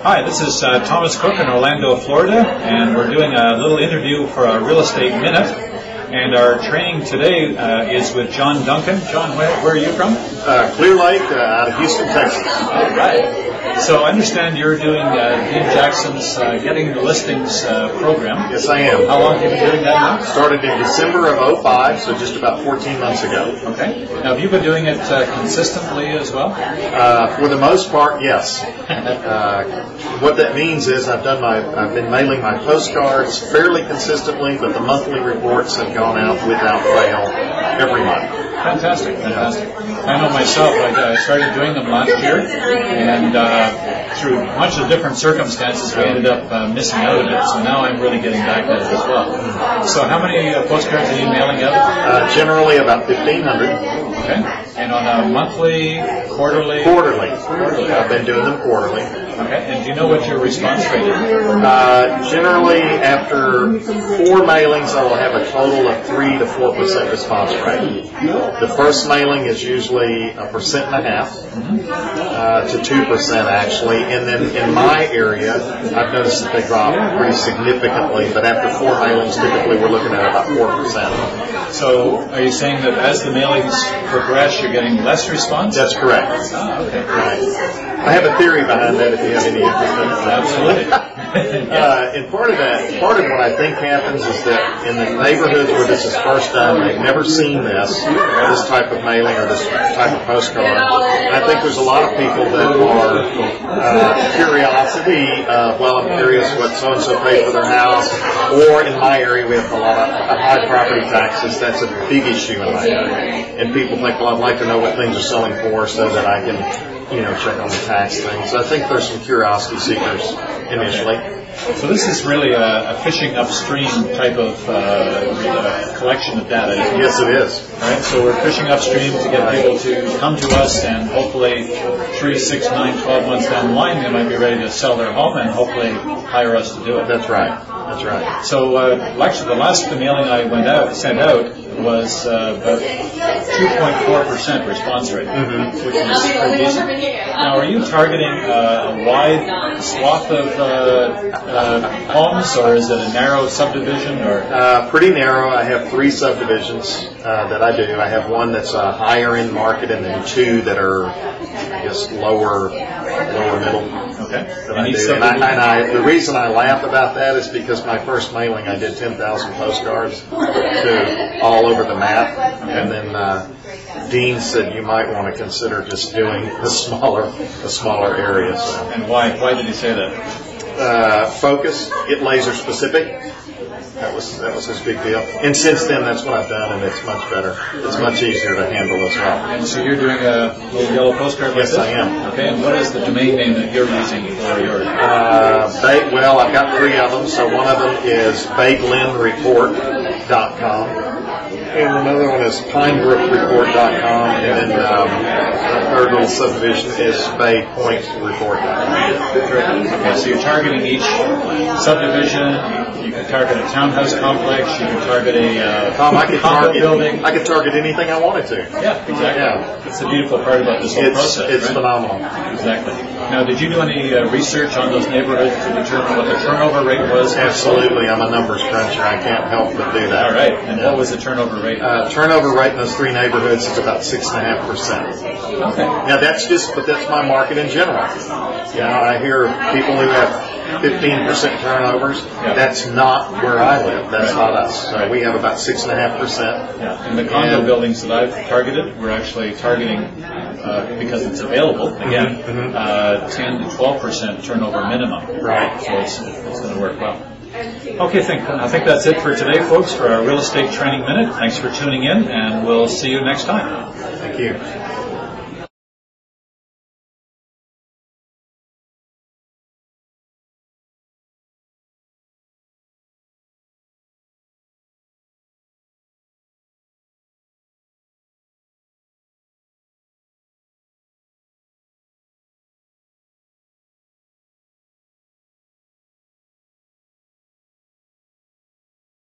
Hi, this is Thomas Cook in Orlando, Florida, and we're doing a little interview for our Real Estate Minute. And our training today is with John Duncan. John, where are you from? Clear Lake, out of Houston, Texas. All right. So I understand you're doing Dean Jackson's Getting the Listings program. Yes, I am. How long have you been doing that now? Started in December of 2005, so just about 14 months ago. Okay. Now, have you been doing it consistently as well? For the most part, yes. What that means is I've been mailing my postcards fairly consistently, but the monthly reports have gone out without fail every month. Fantastic. I know myself, I started doing them last year, and through much of different circumstances, we ended up missing out on it, so now I'm really getting back at it as well. So how many postcards are you mailing out? Generally about 1,500. Okay. And on a monthly, quarterly? Quarterly. I've been doing them quarterly. Okay. And do you know what your response rate is? Generally, after 4 mailings, I will have a total of 3 to 4% response rate. The first mailing is usually 1.5% to 2% actually, and then in my area, I've noticed that they drop pretty significantly. But after 4 mailings, typically we're looking at about 4%. So, are you saying that as the mailings progress, you're getting less response? That's correct. Ah, okay. Right. I have a theory behind that if you have any interest in it. Absolutely. And part of what I think happens is that in the neighborhoods where this is first done, they've never seen this type of mailing or this type of postcard. I think there's a lot of people that are curiosity of, well, I'm curious what so-and-so paid for their house, or in my area we have a lot of high property taxes. That's a big issue in my area. And people think, well, I'd like to know what things are selling for so that I can check on the tax things. So I think there's some curiosity seekers initially. So this is really a fishing upstream type of collection of data. Yes, it is. Right. So we're fishing upstream to get people to come to us, and hopefully 3, 6, 9, 12 months down the line, they might be ready to sell their home and hopefully hire us to do it. That's right. So actually, the last mailing I sent out was about 2.4% response rate, which is pretty decent. Now, are you targeting a wide swath of homes, or is it a narrow subdivision? Or pretty narrow. I have 3 subdivisions that I do. I have one that's a higher end market, and then 2 that are, I guess, lower middle. Okay. The reason I laugh about that is because my first mailing, I did 10,000 postcards to all over the map, and then Dean said you might want to consider just doing a smaller area. So. And why did he say that? Focus, get laser specific. That was his big deal. And since then, that's what I've done, and it's much better. It's much easier to handle as well. And so you're doing a little yellow postcard like this? Yes, I am. Okay, and what is the domain name that you're using for yours? Well, I've got 3 of them. So one of them is BayGlenReport.com. And another one is PinebrookReport.com. And then our third little subdivision is BayPointReport.com. Okay, so you're targeting each subdivision. You can target a townhouse complex. You can target a condo building. I could target anything I wanted to. Yeah, exactly. Yeah. That's the beautiful part about this whole process. It's right? phenomenal. Exactly. Now, did you do any research on those neighborhoods to determine what the turnover rate was? Absolutely. I'm a numbers cruncher. I can't help but do that. All right. And what was the turnover rate? Turnover rate in those 3 neighborhoods is about 6.5%. Okay. Now that's my market in general. I hear people who have 15% turnovers. Yeah. That's not where I live. That's not us. So we have about 6.5%. Yeah. And the condo buildings that I've targeted, we're actually targeting because it's available again, 10 to 12% turnover minimum. Right. So it's going to work well. Okay, I think that's it for today, folks, for our Real Estate Training Minute. Thanks for tuning in, and we'll see you next time. Thank you.